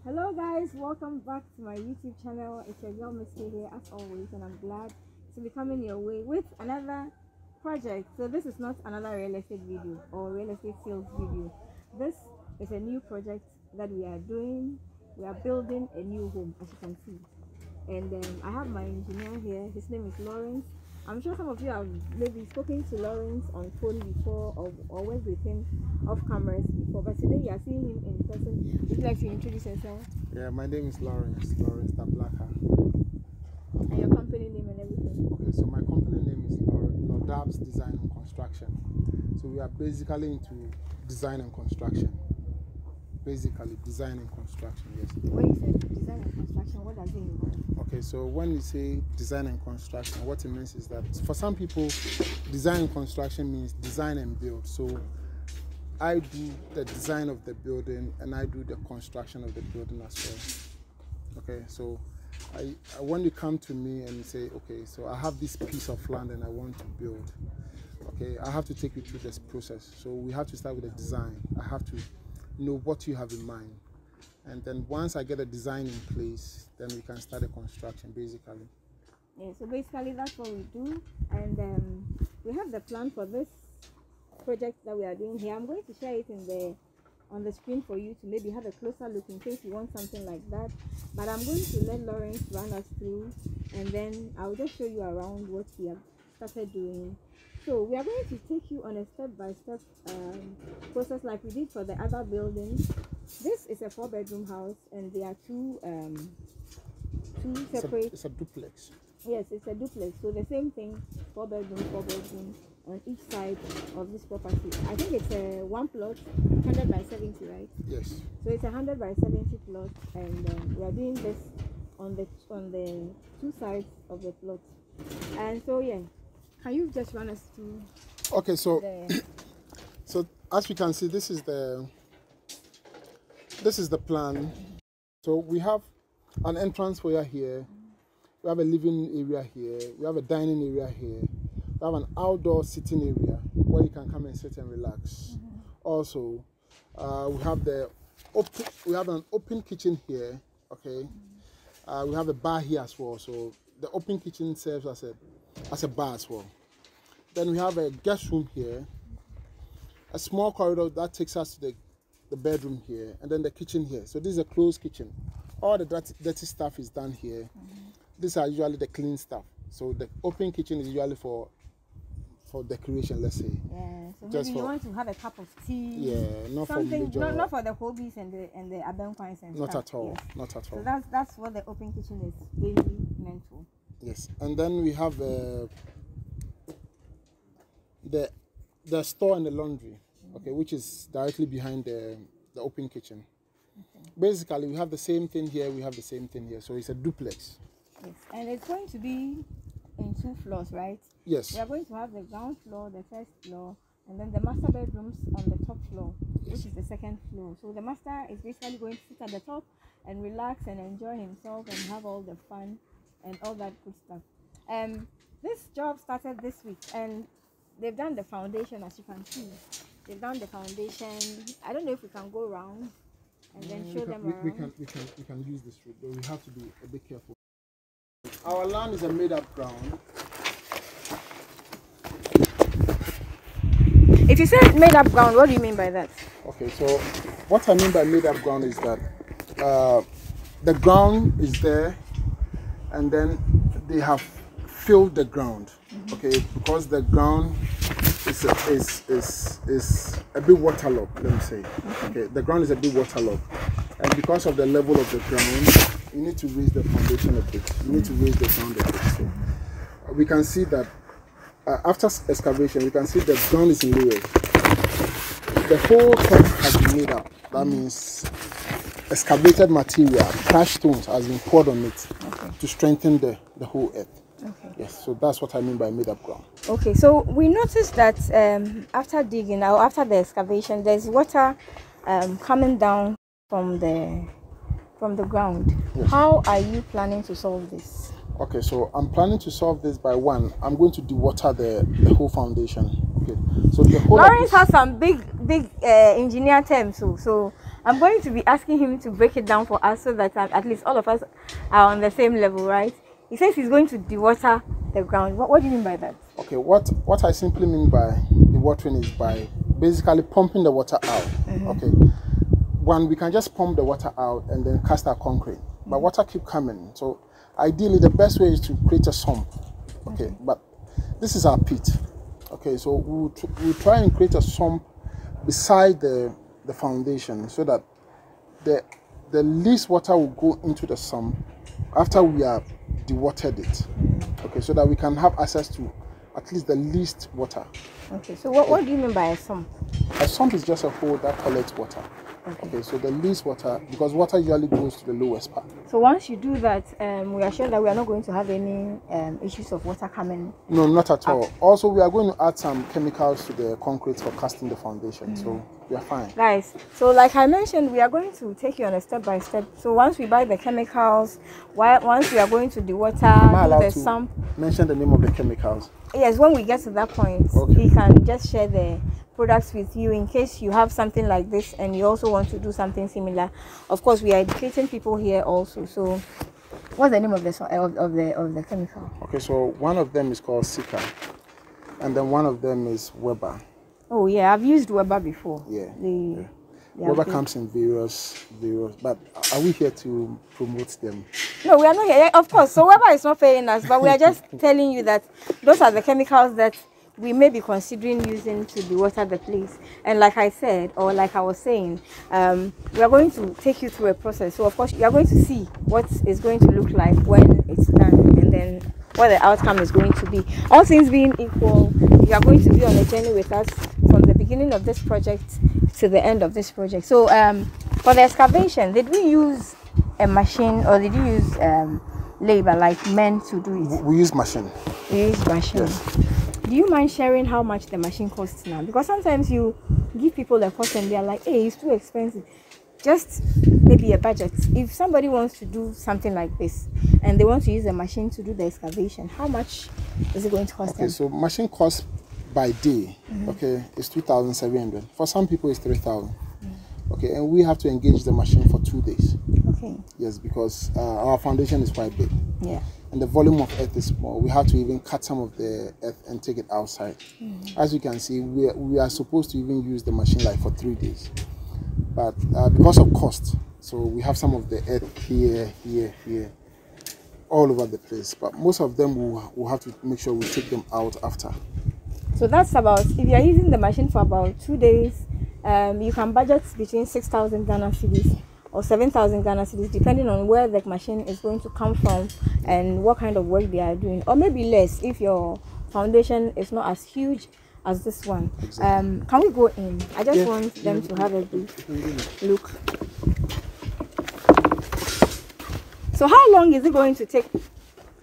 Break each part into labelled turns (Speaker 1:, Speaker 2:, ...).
Speaker 1: Hello guys, welcome back to my YouTube channel. It's your girl MZZK here as always, and I'm glad to be coming your way with another project. So this is not another real estate video or real estate sales video. This is a new project that we are doing. We are building a new home, as you can see. And I have my engineer here. His name is Lawrence. I'm sure some of you have maybe spoken to Lawrence on phone before or worked with him off cameras before, but today you are seeing him in person. Would you like to introduce yourself?
Speaker 2: Yeah, my name is Lawrence the Blacker.
Speaker 1: And your company name and everything?
Speaker 2: Okay, so my company name is Lodab's Design and Construction. So we are basically into design and construction. Basically, design and construction, yes.
Speaker 1: When you say design and construction, what does it involve?
Speaker 2: Okay, so when you say design and construction, what it means is that for some people, design and construction means design and build. So I do the design of the building and I do the construction of the building as well. Okay, so when you come to me and say, okay, so I have this piece of land and I want to build, okay, I have to take you through this process. So we have to start with the design. I have to know what you have in mind, and then once I get a design in place, then we can start the construction basically.
Speaker 1: Yeah, so basically that's what we do, and we have the plan for this project that we are doing here. I'm going to share it on the screen for you to maybe have a closer look in case you want something like that, but I'm going to let Lawrence run us through, and then I'll just show you around what we have started doing. So we are going to take you on a step-by-step process like we did for the other buildings. This is a 4-bedroom house, and there are two separate.
Speaker 2: It's a duplex.
Speaker 1: Yes, it's a duplex. So the same thing, 4-bedroom on each side of this property. I think it's a one plot, 100 by 70, right?
Speaker 2: Yes.
Speaker 1: So it's a 100 by 70 plot, and we are doing this on the two sides of the plot. And so yeah. Can you just run us through?
Speaker 2: Okay, so so as we can see, this is the plan. So we have an entrance foyer here. We have a living area here. We have a dining area here. We have an outdoor sitting area where you can come and sit and relax. Also, we have an open kitchen here. Okay, we have a bar here as well. So the open kitchen serves as a bar as well. Then we have a guest room here, a small corridor that takes us to the bedroom here, and then the kitchen here. So this is a closed kitchen. All the dirty stuff is done here. These are usually the clean stuff. So the open kitchen is usually for decoration, let's say.
Speaker 1: Yeah. So just maybe you want to have a cup of tea.
Speaker 2: Yeah, not for
Speaker 1: the hobbies and the abenquines and
Speaker 2: not
Speaker 1: stuff.
Speaker 2: At all.
Speaker 1: Yes.
Speaker 2: Not at all.
Speaker 1: So that's what the open kitchen is really meant for.
Speaker 2: Yes, and then we have the store and the laundry, okay, which is directly behind the open kitchen. Okay. Basically, we have the same thing here. We have the same thing here. So it's a duplex.
Speaker 1: Yes, and it's going to be in 2 floors, right?
Speaker 2: Yes.
Speaker 1: We are going to have the ground floor, the first floor, and then the master bedrooms on the top floor, yes, which is the second floor. So the master is basically going to sit at the top and relax and enjoy himself and have all the fun and all that good stuff. This job started this week, and they've done the foundation, as you can see. They've done the foundation. I don't know if we can go around and then show them around.
Speaker 2: We can use this route, but we have to be a bit careful. Our land is a made-up ground.
Speaker 1: If you say made-up ground, what do you mean by that?
Speaker 2: Okay, so what I mean by made-up ground is that the ground is there, and then they have filled the ground, okay, because the ground is a bit waterlogged, let me say. Okay, the ground is a bit waterlogged, and because of the level of the ground, you need to raise the foundation a bit. You need to raise the ground a bit. So we can see that after excavation, we can see the ground is in layers. The whole top has been made up. That means excavated material, crushed stones has been poured on it, okay, to strengthen the whole earth. Okay. Yes, so that's what I mean by made up ground.
Speaker 1: Okay, so we noticed that after digging or after the excavation, there's water coming down from the ground. Yes. How are you planning to solve this?
Speaker 2: Okay, so I'm planning to solve this by I'm going to dewater the whole foundation. Okay, so the whole
Speaker 1: Lawrence has some big engineer terms, so I'm going to be asking him to break it down for us so that at least all of us are on the same level, right? He says he's going to dewater the ground. What do you mean by that?
Speaker 2: Okay, what I simply mean by the watering is by basically pumping the water out. Okay, one, we can just pump the water out and then cast our concrete, but water keep coming. So ideally, the best way is to create a sump. Okay, but this is our pit. Okay, so we'll try and create a sump beside the foundation so that the least water will go into the sump after we have dewatered it. Okay, so that we can have access to at least the least water.
Speaker 1: Okay, so what do you mean by a sump?
Speaker 2: A sump is just a hole that collects water. Okay, so the least water, because water usually goes to the lowest part.
Speaker 1: So once you do that, we are sure that we are not going to have any issues of water coming.
Speaker 2: No, not at all. Also, we are going to add some chemicals to the concrete for casting the foundation, so we are fine.
Speaker 1: Guys, so like I mentioned, we are going to take you on a step-by-step. So once we buy the chemicals, once we are going to dewater, do the sump.
Speaker 2: Mention the name of the chemicals.
Speaker 1: Yes, when we get to that point, we can just share the products with you in case you have something like this and you also want to do something similar. Of course, we are educating people here also. So what's the name of the chemical?
Speaker 2: Okay, so one of them is called Sika, and then one of them is Weber.
Speaker 1: Oh yeah, I've used Weber before.
Speaker 2: Weber comes in various, but are we here to promote them?
Speaker 1: No, we are not here. Of course, so Weber is not paying us, but we are just telling you that those are the chemicals that we may be considering using to dewater the place. And like I said, or like I was saying, we are going to take you through a process. So of course, you are going to see what it's going to look like when it's done, and then what the outcome is going to be. All things being equal, you are going to be on a journey with us from the beginning of this project to the end of this project. So for the excavation, did we use a machine or did you use labor, like men to do it?
Speaker 2: We use machine.
Speaker 1: We use machine. Yes. Do you mind sharing how much the machine costs now? Because sometimes you give people a cost and they're like, hey, it's too expensive. Just maybe a budget. If somebody wants to do something like this and they want to use a machine to do the excavation, how much is it going to cost them?
Speaker 2: Okay, so machine cost by day, okay, it's 2,700. For some people, it's 3,000. Okay, and we have to engage the machine for 2 days.
Speaker 1: Okay.
Speaker 2: Yes, because our foundation is quite big.
Speaker 1: Yeah.
Speaker 2: And the volume of earth is small. We have to even cut some of the earth and take it outside. As you can see, we are supposed to even use the machine like for 3 days. But because of cost, so we have some of the earth here, all over the place. But most of them we'll have to make sure we take them out after.
Speaker 1: So that's about, if you're using the machine for about 2 days, you can budget between 6,000 Ghana cedis or 7,000 Ghana cedis, depending on where the machine is going to come from and what kind of work they are doing, or maybe less if your foundation is not as huge as this one.
Speaker 2: Exactly.
Speaker 1: Can we go in? I just want them to have a brief look. So how long is it going to take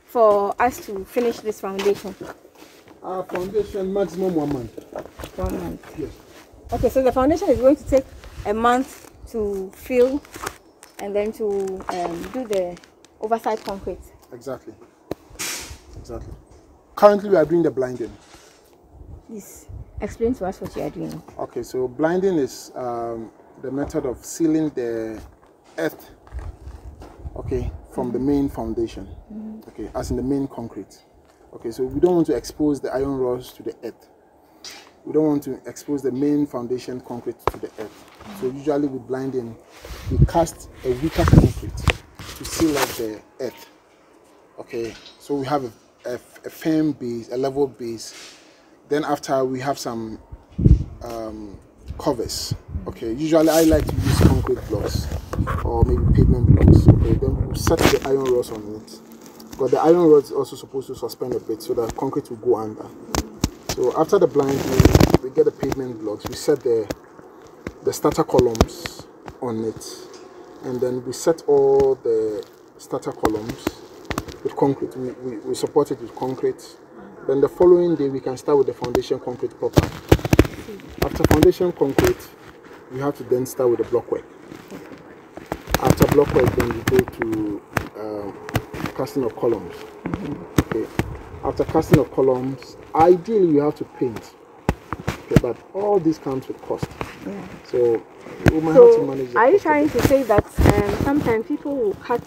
Speaker 1: for us to finish this foundation?
Speaker 2: Our foundation maximum 1 month.
Speaker 1: 1 month.
Speaker 2: Yes.
Speaker 1: Okay, so the foundation is going to take a month to fill and then to do the overside concrete.
Speaker 2: Exactly. Currently, we are doing the blinding.
Speaker 1: Please explain to us what you are doing.
Speaker 2: Okay, so blinding is the method of sealing the earth, okay, from the main foundation, okay, as in the main concrete. Okay, so we don't want to expose the iron rods to the earth. We don't want to expose the main foundation concrete to the earth. So usually with blinding, we cast a weaker concrete to seal up the earth. Okay, so we have a firm base, a level base. Then after we have some covers. Okay, usually I like to use concrete blocks or maybe pavement blocks. Okay, then we set the iron rods on it. But the iron rod is also supposed to suspend a bit so that concrete will go under. So after the blinding, we get the pavement blocks. We set the starter columns on it, and then we set all the starter columns with concrete. We support it with concrete. Then the following day, we can start with the foundation concrete proper. After foundation concrete, we have to then start with the block work. After block work, then we go to casting of columns. Okay. After casting of columns, ideally you have to paint. Okay, Okay, but all this comes with cost.
Speaker 1: Yeah.
Speaker 2: So we might have to
Speaker 1: So
Speaker 2: manage.
Speaker 1: are you trying to say that sometimes people will cut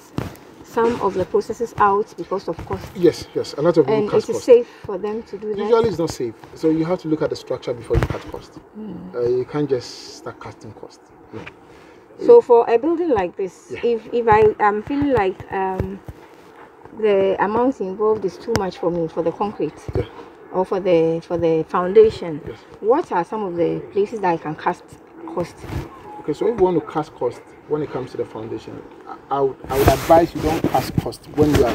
Speaker 1: some of the processes out because of cost?
Speaker 2: Yes, yes. A lot of people
Speaker 1: And
Speaker 2: cut
Speaker 1: it is
Speaker 2: cost.
Speaker 1: safe for them to do that?
Speaker 2: Usually it's not safe. So you have to look at the structure before you cut cost. You can't just start cutting cost. No.
Speaker 1: So for a building like this,
Speaker 2: Yeah.
Speaker 1: if I am feeling like the amount involved is too much for me for the concrete,
Speaker 2: Yeah.
Speaker 1: or for the foundation,
Speaker 2: Yes.
Speaker 1: what are some of the places that I can cut cost?
Speaker 2: Okay, so if you want to cut cost when it comes to the foundation, I would advise you don't cut cost when you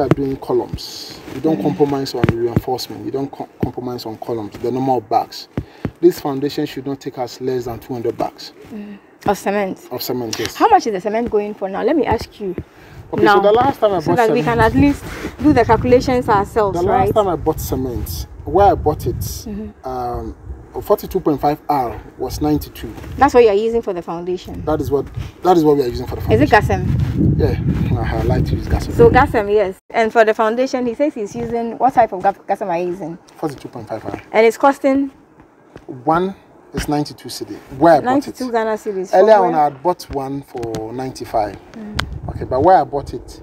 Speaker 2: are doing columns. You don't compromise on the reinforcement. You don't compromise on columns, the normal bags. This foundation should not take us less than 200 bags.
Speaker 1: Of cement?
Speaker 2: Of cement, yes.
Speaker 1: How much is the cement going for now? Let me ask you.
Speaker 2: Okay,
Speaker 1: now,
Speaker 2: so the last time I bought
Speaker 1: so that
Speaker 2: cement,
Speaker 1: we can at least do the calculations ourselves,
Speaker 2: the
Speaker 1: right?
Speaker 2: last time I bought cement, where I bought it, 42.5R was 92.
Speaker 1: That's what you are using for the foundation.
Speaker 2: That is what we are using for the foundation.
Speaker 1: Is it GASM?
Speaker 2: Yeah, I like to use GASM.
Speaker 1: So GASM, yes. And for the foundation, he says he's using, what type of GASM are you using?
Speaker 2: 42.5R.
Speaker 1: And it's costing?
Speaker 2: One is 92 cedi. Where I bought it.
Speaker 1: 92 Ghana cedis.
Speaker 2: Earlier on, I had bought one for 95. Okay, but where I bought it,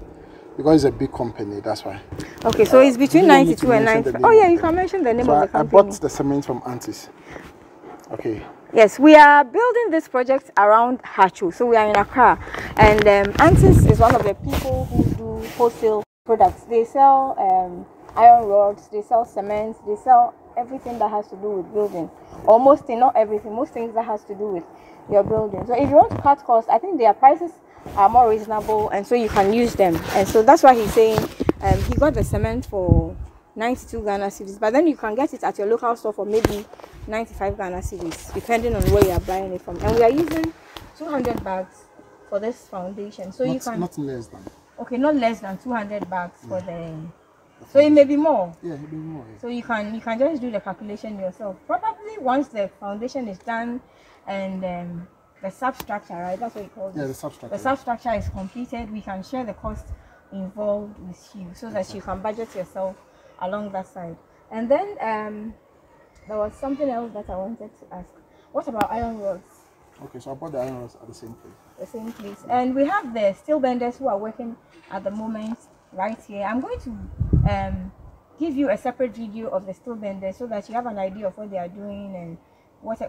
Speaker 2: because it's a big company, that's why.
Speaker 1: Okay, so it's between 92 and 95. Oh yeah, you can mention the name of the company.
Speaker 2: I bought the cement from Antis. Okay.
Speaker 1: Yes, we are building this project around Hachu. So we are in Accra. And Antis is one of the people who do wholesale products. They sell iron rods, they sell cement, they sell everything that has to do with building. Or most things, not everything, most things that has to do with your building. So if you want to cut costs, I think their prices are more reasonable, and so you can use them. And so that's why he's saying he got the cement for 92 Ghana cedis, but then you can get it at your local store for maybe 95 Ghana cedis, depending on where you are buying it from. And we are using 200 bags for this foundation, so you can
Speaker 2: not less than.
Speaker 1: Okay, not less than 200 bags for the. So it may be more.
Speaker 2: Yeah, it may be more. Yeah.
Speaker 1: So you can just do the calculation yourself. Probably once the foundation is done and the substructure, right? That's what you call it.
Speaker 2: Yeah, the substructure.
Speaker 1: The substructure is completed. We can share the cost involved with you, so that you can budget yourself along that side. And then there was something else that I wanted to ask. What about iron rods?
Speaker 2: Okay, so I bought the iron rods at the same place.
Speaker 1: The same place. And we have the steel benders who are working at the moment right here. I'm going to give you a separate video of the steel benders so that you have an idea of what they are doing and what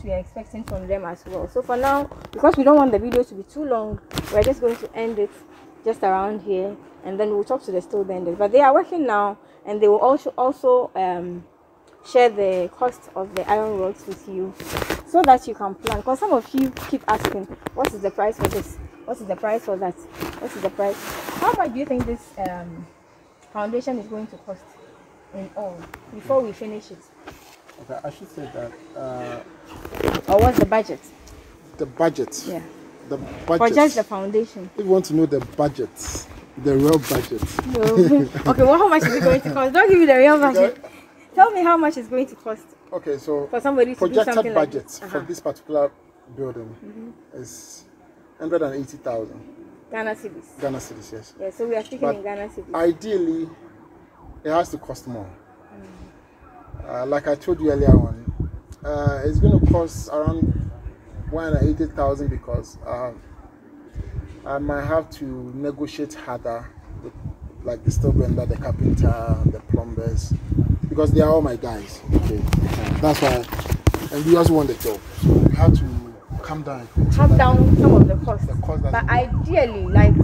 Speaker 1: we are expecting from them as well. So for now, because we don't want the video to be too long, we're just going to end it just around here, and then we'll talk to the steel benders. But they are working now, and they will also share the cost of the iron rods with you, so that you can plan. Because some of you keep asking, what is the price for this? What is the price for that? What is the price? How much do you think this foundation is going to cost in all before we finish it?
Speaker 2: Okay, I should say that.
Speaker 1: Or what's the budget?
Speaker 2: The budget.
Speaker 1: Yeah.
Speaker 2: The budget.
Speaker 1: For just the foundation.
Speaker 2: If you want to know the budget, the real budget.
Speaker 1: No. Okay, well, how much is it going to cost? Don't give me the real budget. Tell me how much it's going to cost.
Speaker 2: Okay, so
Speaker 1: for somebody to do something like
Speaker 2: budget for this particular building is 180,000
Speaker 1: Ghana cedis.
Speaker 2: Ghana cedis, yes.
Speaker 1: Yeah, so we are speaking in Ghana cedis.
Speaker 2: Ideally, it has to cost more. Like I told you earlier on, it's going to cost around 180,000 because I might have to negotiate harder with like the steel bender, the carpenter, the plumbers, because they are all my guys. Okay, that's why, and we also want the job, so we have to come down.
Speaker 1: Have down some of the cost. But ideally, like,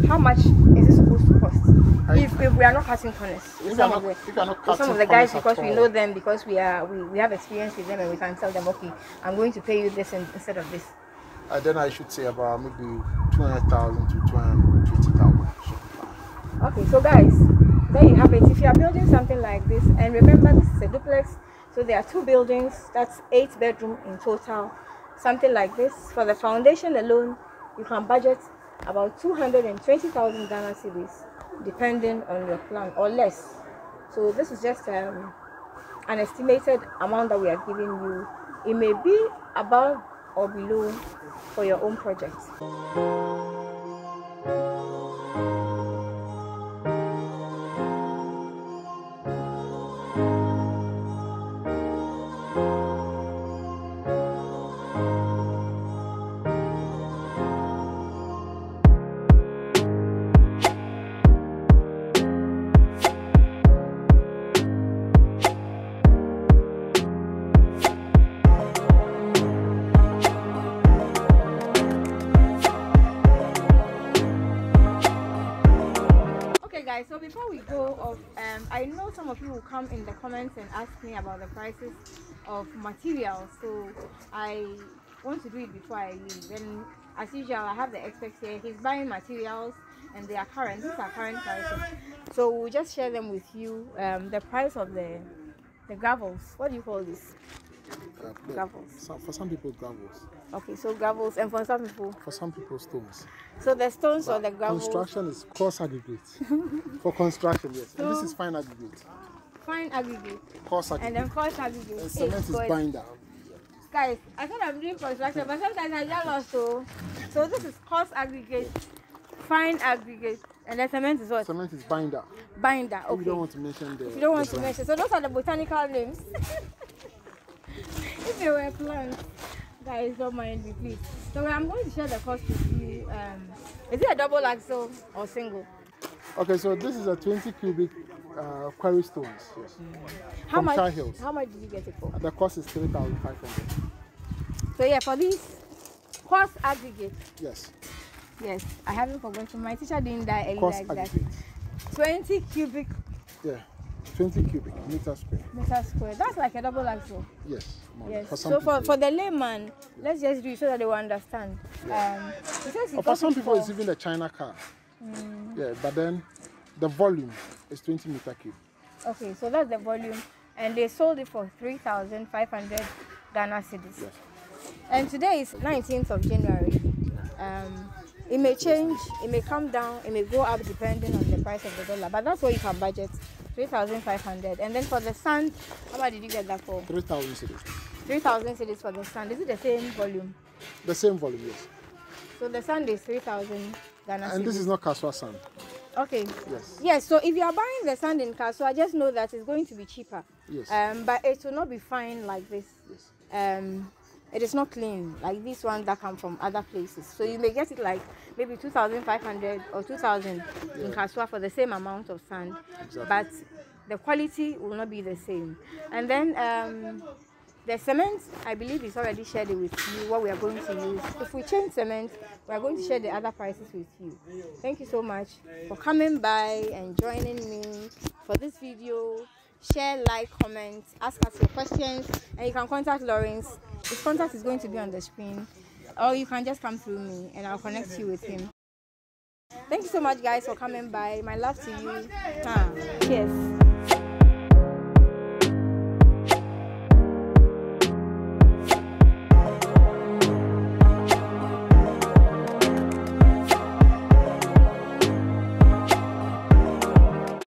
Speaker 1: how much is it supposed to cost? If we are not cutting corners with some of the guys, because we know them, because we have experience with them, and we can tell them, okay, I'm going to pay you this instead of this.
Speaker 2: Then I should say about maybe 200,000 to 250,000.
Speaker 1: Okay, so guys, there you have it. If you are building something like this, and remember this is a duplex, so there are 2 buildings, that's 8 bedrooms in total, something like this. For the foundation alone, you can budget about 220,000 Ghana cedis, depending on your plan, or less. So this is just an estimated amount that we are giving you. It may be above or below for your own project. before we go off, I know some of you will come in the comments and ask me about the prices of materials, so I want to do it before I leave. And as usual, I have the experts here. He's buying materials and they are current. These are current prices, so we'll just share them with you. The price of the gravels. What do you call this? Gravels.
Speaker 2: For some people, gravels.
Speaker 1: Okay, so gravels, and for some people?
Speaker 2: For some people, stones.
Speaker 1: So the stones or the gravels?
Speaker 2: Construction is coarse aggregate. For construction, yes.
Speaker 1: So,
Speaker 2: and this is fine aggregate.
Speaker 1: Fine aggregate.
Speaker 2: Coarse aggregate.
Speaker 1: And then coarse aggregate.
Speaker 2: And cement is binder.
Speaker 1: Guys, I thought I'm doing construction, but sometimes I get lost. So this is coarse aggregate, fine aggregate, and then cement is what?
Speaker 2: Cement is binder.
Speaker 1: Binder, okay.
Speaker 2: You don't want to mention the.
Speaker 1: You don't want to mention. So those are the botanical names. If they were plants, guys, don't mind me, please. So I'm going to share the cost with you. Is it a double axle or single?
Speaker 2: Okay, so this is a 20 cubic quarry stones. Yes.
Speaker 1: How much?
Speaker 2: Hills.
Speaker 1: How much did you get it for?
Speaker 2: The cost is 3,500.
Speaker 1: So yeah, for this coarse aggregate.
Speaker 2: Yes.
Speaker 1: Yes, I haven't forgotten. My teacher didn't die early
Speaker 2: Coarse
Speaker 1: like
Speaker 2: aggregate.
Speaker 1: that. 20 cubic.
Speaker 2: Yeah. 20 cubic meter square.
Speaker 1: Meter square. That's like a double axle.
Speaker 2: Yes.
Speaker 1: Yes.
Speaker 2: For some
Speaker 1: So
Speaker 2: people,
Speaker 1: for the layman, let's just do it so that they will understand.
Speaker 2: Yeah.
Speaker 1: For
Speaker 2: some people, it's even a China car. Yeah, but then the volume is 20 meter cube.
Speaker 1: Okay, so that's the volume, and they sold it for 3,500 Ghana cedis.
Speaker 2: Yes.
Speaker 1: And today is 19th of January. It may change, it may come down, it may go up depending on the price of the dollar. But that's what you can budget, 3,500. And then for the sand, how much did you get that for?
Speaker 2: 3,000 cedis.
Speaker 1: 3,000 cedis for the sand. Is it the same volume?
Speaker 2: The same volume, yes.
Speaker 1: So the sand is 3,000 Ghana cedis.
Speaker 2: And this is not Kaswa sand.
Speaker 1: Okay.
Speaker 2: Yes.
Speaker 1: Yes. So if you are buying the sand in Kaswa, just know that it's going to be cheaper.
Speaker 2: Yes.
Speaker 1: But it will not be fine like this.
Speaker 2: Yes.
Speaker 1: It is not clean like this one that come from other places. So you may get it like maybe 2,500 or 2,000 in Kaswa for the same amount of sand.
Speaker 2: Exactly.
Speaker 1: But the quality will not be the same. And then the cement, I believe is already shared it with you what we are going to use. If we change cement, we are going to share the other prices with you. Thank you so much for coming by and joining me for this video. Share, like, comment, ask us your questions, and you can contact Lawrence. His contact is going to be on the screen, or you can just come through me and I'll connect you with him. Thank you so much, guys, for coming by. My love to you. Cheers.